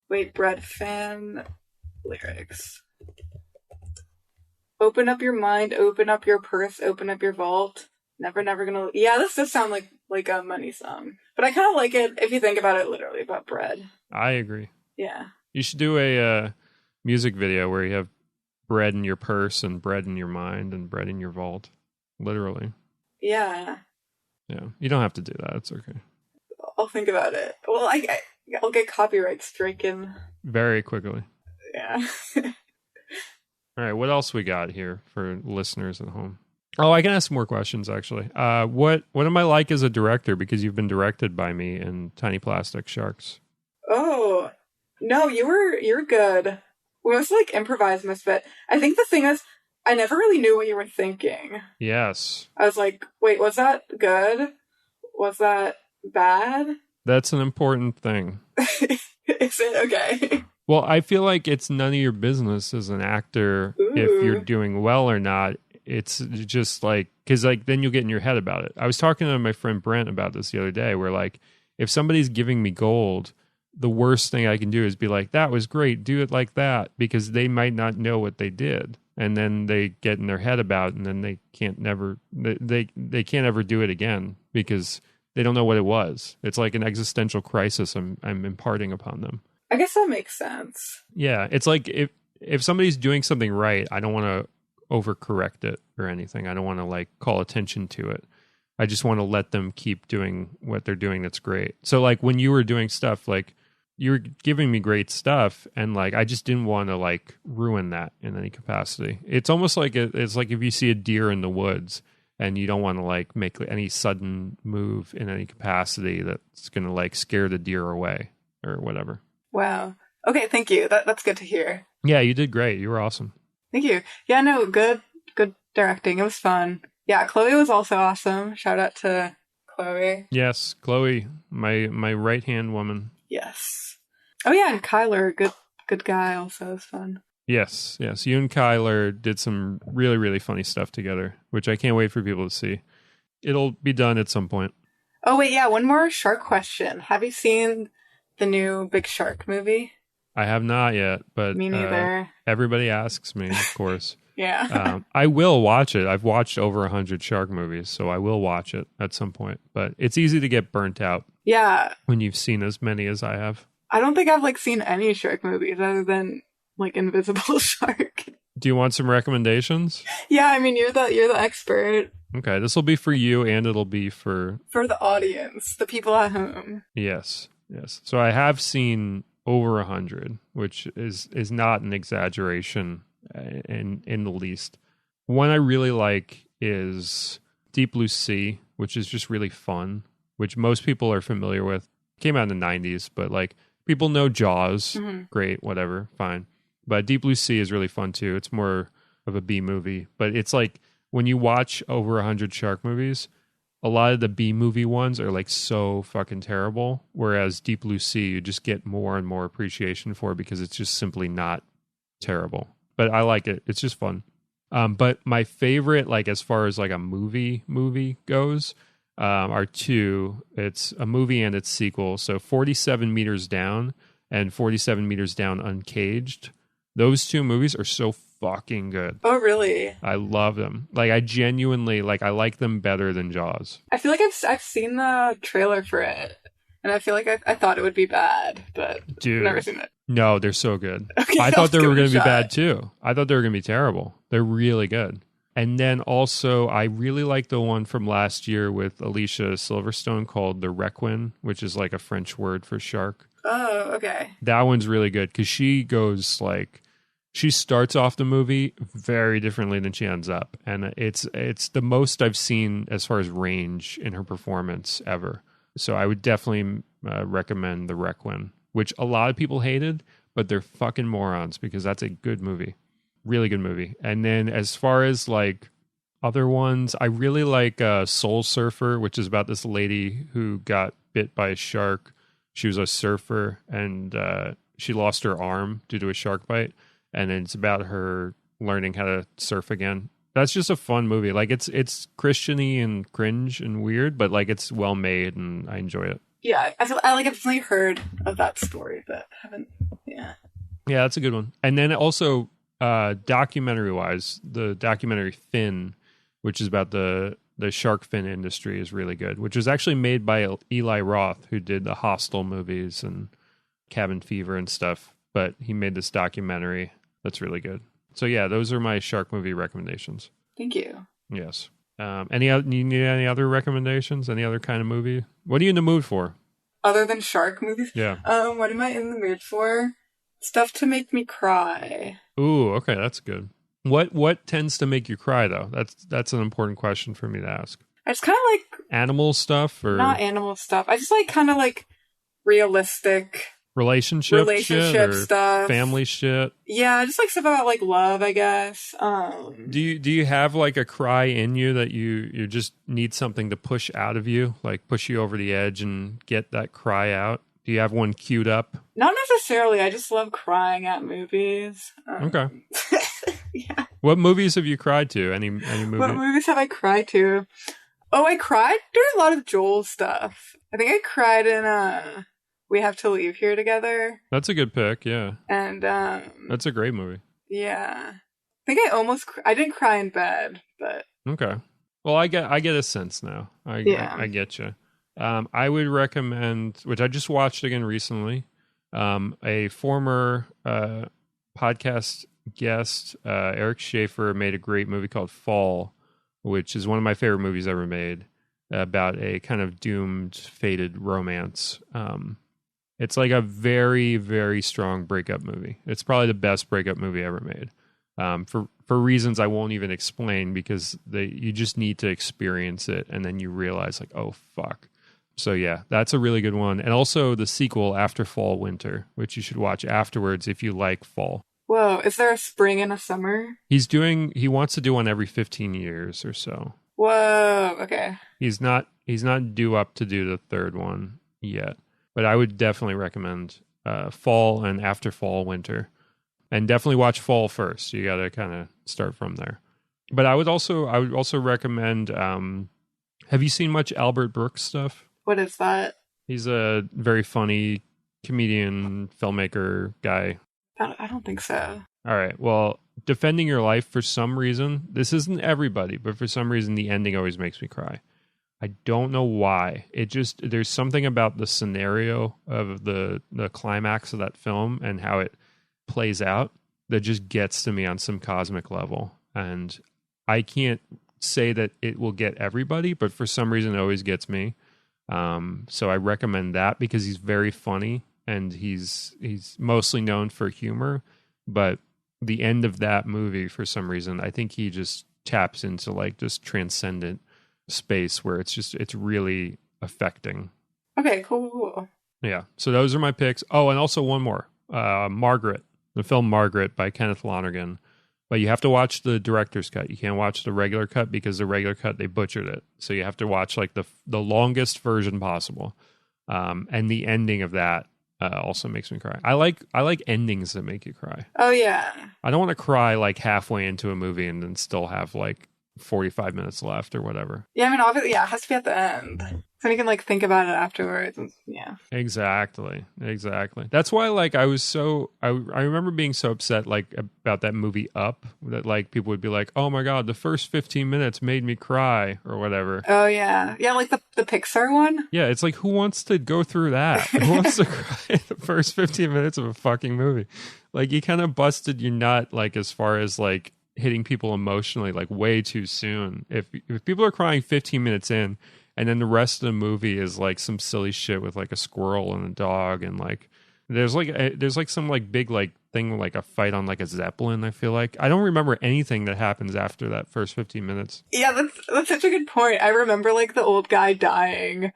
Wait, Bread Fan lyrics. Open up your mind, open up your purse, open up your vault. Never gonna... Yeah, this does sound like a money song. But I kind of like it if you think about it literally about bread. I agree. Yeah. You should do a music video where you have bread in your purse and bread in your mind and bread in your vault. Literally. Yeah. Yeah. You don't have to do that. It's okay. I'll think about it. Well, I'll get copyright stricken. Very quickly. Yeah. All right. What else we got here for listeners at home? Oh, I can ask more questions actually. What am I like as a director? Because you've been directed by me in Tiny Plastic Sharks. Oh, no, you're good. We must like improvise most of it. I think the thing is, I never really knew what you were thinking. Yes. I was like, wait, was that good? Was that bad? That's an important thing. Is it okay? Well, I feel like it's none of your business as an actor if you're Ooh. doing well or not. It's just like, because like then you'll get in your head about it. I was talking to my friend Brent about this the other day, where like if somebody's giving me gold, the worst thing I can do is be like, that was great, do it like that, because they might not know what they did. And then they get in their head about it, and then they can't they can't ever do it again because they don't know what it was. It's like an existential crisis I'm imparting upon them. I guess that makes sense. Yeah, it's like if somebody's doing something right, I don't want to overcorrect it or anything. I don't want to like call attention to it. I just want to let them keep doing what they're doing that's great. So like when you were doing stuff, like you were giving me great stuff, and like I just didn't want to like ruin that in any capacity. It's almost like it's like if you see a deer in the woods and you don't want to like make any sudden move in any capacity that's going to like scare the deer away or whatever. Wow. Okay, thank you. That's good to hear. Yeah, you did great. You were awesome. Thank you. Yeah, no, good directing. It was fun. Yeah, Chloe was also awesome. Shout out to Chloe. Yes, Chloe, my right hand woman. Yes. Oh yeah, and Kyler, good guy also. It was fun. Yes. You and Kyler did some really, really funny stuff together, which I can't wait for people to see. It'll be done at some point. Oh wait, yeah, one more shark question. Have you seen the new Big Shark movie? I have not yet, but Me neither. Everybody asks me, of course. Yeah. I will watch it. I've watched over 100 shark movies, so I will watch it at some point. But it's easy to get burnt out. Yeah. When you've seen as many as I have. I don't think I've like seen any shark movies other than like Invisible Shark. Do you want some recommendations? Yeah, I mean you're the expert. Okay, this will be for you, and it'll be for the audience, the people at home. Yes. So I have seen over 100, which is not an exaggeration in the least. One I really like is Deep Blue Sea, which is just really fun, which most people are familiar with. Came out in the 90s, but like people know Jaws. Mm-hmm. Great, whatever, fine. But Deep Blue Sea is really fun too. It's more of a B movie, but it's like when you watch over 100 shark movies, a lot of the B movie ones are like so fucking terrible, whereas Deep Blue Sea you just get more and more appreciation for because it's just simply not terrible. But I like it. It's just fun. But my favorite, like as far as like a movie goes, are two. It's a movie and its sequel. So 47 Meters Down and 47 Meters Down Uncaged. Those two movies are so fucking good. Oh, really? I love them. Like I genuinely like. I like them better than Jaws. I feel like I've seen the trailer for it, and I feel like I thought it would be bad, but Dude, I've never seen it. No, they're so good. Okay, I thought they were going to be bad too. I thought they were going to be terrible. They're really good. And then also, I really like the one from last year with Alicia Silverstone called The Requin, which is like a French word for shark. Oh, okay. That one's really good because she goes like, she starts off the movie very differently than she ends up. And it's the most I've seen as far as range in her performance ever. So I would definitely recommend The Requin, which a lot of people hated, but they're fucking morons because that's a good movie. Really good movie. And then as far as like other ones, I really like Soul Surfer, which is about this lady who got bit by a shark. She was a surfer and she lost her arm due to a shark bite. And it's about her learning how to surf again. That's just a fun movie. Like it's Christian-y and cringe and weird, but like it's well made and I enjoy it. Yeah, I've definitely heard of that story, but haven't. Yeah, that's a good one. And then also documentary wise, the documentary Fin, which is about the shark fin industry, is really good. Which was actually made by Eli Roth, who did the Hostel movies and Cabin Fever and stuff. But he made this documentary that's really good. So yeah, those are my shark movie recommendations. Thank you. Yes. You need any other recommendations? Any other kind of movie? What are you in the mood for? Other than shark movies? Yeah. What am I in the mood for? Stuff to make me cry. Ooh, okay, that's good. What tends to make you cry though? That's an important question for me to ask. I just kind of like Animal stuff or not animal stuff. I just like kind of like realistic relationship shit or stuff, family shit. Yeah, just like stuff about like love, I guess. Do you have like a cry in you that you just need something to push out of you, like push you over the edge and get that cry out? Do you have one queued up? Not necessarily. I just love crying at movies. Okay. Yeah. What movies have you cried to? Any movie? What movies have I cried to? Oh, I cried during a lot of Joel stuff. I think I cried in We Have to Leave Here Together. That's a good pick, yeah. And that's a great movie. Yeah. I think I didn't cry in bed, but okay. Well, I get a sense now. I get you. I would recommend, which I just watched again recently, a former podcast guest, Eric Schaefer, made a great movie called Fall, which is one of my favorite movies ever made, about a kind of doomed, fated romance. It's like a very, very strong breakup movie. It's probably the best breakup movie ever made. For reasons I won't even explain, because you just need to experience it, and then you realize like, oh fuck. So yeah, that's a really good one. And also the sequel, After Fall Winter, which you should watch afterwards if you like fall. Whoa, is there a spring and a summer? He wants to do one every 15 years or so. Whoa, okay. He's not due up to do the third one yet. But I would definitely recommend Fall and After Fall Winter. And definitely watch Fall first. You got to kind of start from there. But I would also recommend, have you seen much Albert Brooks stuff? What is that? He's a very funny comedian, filmmaker guy. I don't think so. All right. Well, Defending Your Life, for some reason, this isn't everybody, but for some reason, the ending always makes me cry. I don't know why. There's something about the scenario of the climax of that film and how it plays out that just gets to me on some cosmic level. And I can't say that it will get everybody, but for some reason, it always gets me. So I recommend that because he's very funny and he's mostly known for humor, but the end of that movie, for some reason, I think he just taps into like just transcendent space where it's really affecting. Okay, cool. Yeah. So those are my picks. Oh, and also one more. Margaret, the film Margaret by Kenneth Lonergan. But you have to watch the director's cut. You can't watch the regular cut because the regular cut, they butchered it. So you have to watch like the longest version possible. And the ending of that also makes me cry. I like endings that make you cry. Oh, yeah. I don't want to cry like halfway into a movie and then still have like 45 minutes left or whatever. Yeah, I mean, obviously, yeah, it has to be at the end. So you can like think about it afterwards. Yeah. Exactly. That's why like I remember being so upset like about that movie Up, that like people would be like, "Oh my god, the first 15 minutes made me cry" or whatever. Oh yeah. Yeah, like the Pixar one? Yeah, it's like, who wants to go through that? Who wants to cry the first 15 minutes of a fucking movie? Like you kind of busted your nut like as far as like hitting people emotionally like way too soon. If people are crying 15 minutes in, and then the rest of the movie is like some silly shit with like a squirrel and a dog, and like there's like some like big like thing like a fight on like a Zeppelin. I feel like I don't remember anything that happens after that first 15 minutes. Yeah, that's such a good point. I remember like the old guy dying,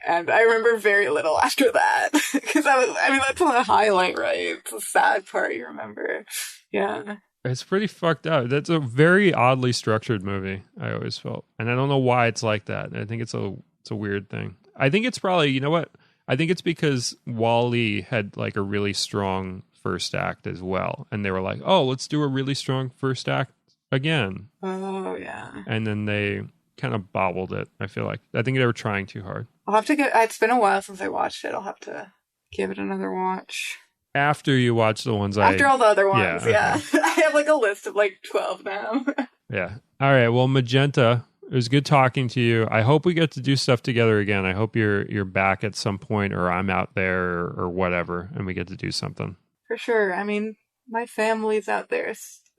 and I remember very little after that because that's the highlight, right? It's the sad part you remember. Yeah. It's pretty fucked up. That's a very oddly structured movie, I always felt. And I don't know why it's like that. I think it's a weird thing. I think it's probably, you know what? I think it's because Wall-E had like a really strong first act as well. And they were like, oh, let's do a really strong first act again. Oh, yeah. And then they kind of bobbled it, I feel like. I think they were trying too hard. I'll have to it's been a while since I watched it. I'll have to give it another watch. After you watch the ones After all the other ones, yeah. Okay. I have like a list of like 12 now. Yeah. All right. Well, Magenta, it was good talking to you. I hope we get to do stuff together again. I hope you're back at some point, or I'm out there or whatever, and we get to do something. For sure. I mean, my family's out there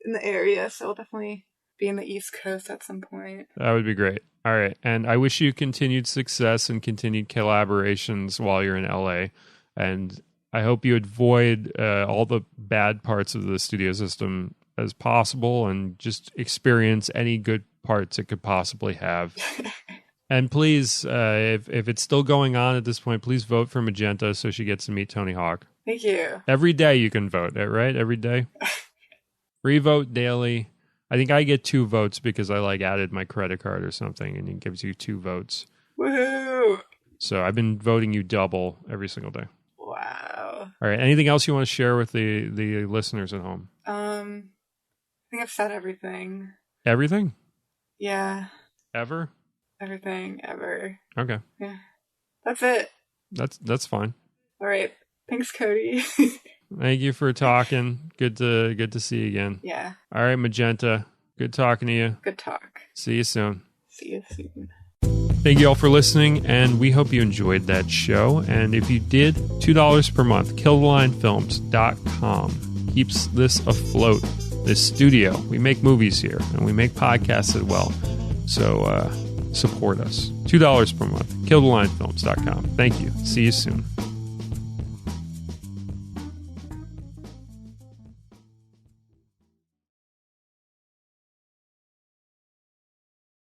in the area, so I'll definitely be in the East Coast at some point. That would be great. All right. And I wish you continued success and continued collaborations while you're in LA. And I hope you avoid all the bad parts of the studio system as possible and just experience any good parts it could possibly have. And please, if it's still going on at this point, please vote for Magenta so she gets to meet Tony Hawk. Thank you. Every day you can vote, right? Every day. Revote daily. I think I get 2 votes because I added my credit card or something, and it gives you 2 votes. Woohoo! So I've been voting you double every single day. Wow. All right. Anything else you want to share with the listeners at home? I think I've said everything. Everything? Yeah. Ever? Everything ever. Okay. Yeah. That's it. That's fine. All right. Thanks, Cody. Thank you for talking. Good to see you again. Yeah. All right, Magenta. Good talking to you. Good talk. See you soon. See you soon. Thank you all for listening, and we hope you enjoyed that show. And if you did, $2 per month, KillTheLineFilms.com keeps this afloat. This studio. We make movies here, and we make podcasts as well. So support us. $2 per month, KillTheLineFilms.com. Thank you. See you soon.